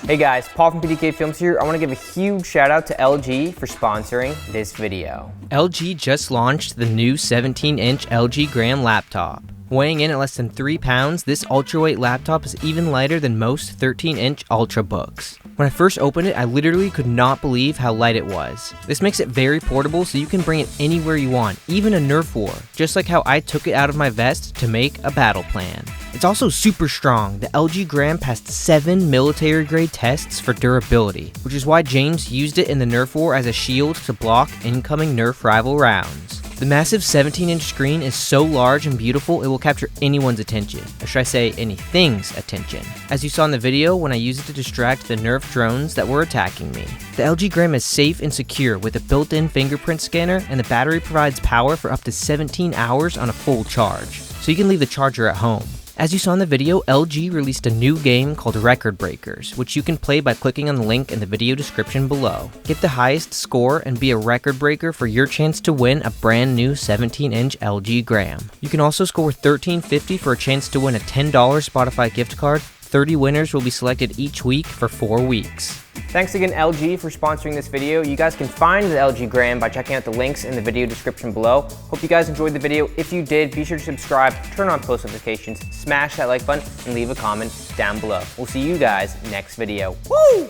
Hey guys, Paul from PDK Films here. I want to give a huge shout out to LG for sponsoring this video. LG just launched the new 17-inch LG Gram laptop. Weighing in at less than 3 pounds, this ultraweight laptop is even lighter than most 13-inch Ultrabooks. When I first opened it, I literally could not believe how light it was. This makes it very portable so you can bring it anywhere you want, even a Nerf War, just like how I took it out of my vest to make a battle plan. It's also super strong. The LG Gram passed 7 military-grade tests for durability, which is why James used it in the Nerf War as a shield to block incoming Nerf rival rounds. The massive 17-inch screen is so large and beautiful it will capture anyone's attention, or should I say anything's attention. As you saw in the video when I used it to distract the Nerf drones that were attacking me. The LG Gram is safe and secure with a built-in fingerprint scanner, and the battery provides power for up to 17 hours on a full charge, so you can leave the charger at home. As you saw in the video, LG released a new game called Record Breakers, which you can play by clicking on the link in the video description below. Get the highest score and be a record breaker for your chance to win a brand new 17-inch LG Gram. You can also score $13.50 for a chance to win a $10 Spotify gift card. 30 winners will be selected each week for 4 weeks. Thanks again LG for sponsoring this video. You guys can find the LG Gram by checking out the links in the video description below. Hope you guys enjoyed the video. If you did, be sure to subscribe, turn on post notifications, smash that like button, and leave a comment down below. We'll see you guys next video. Woo!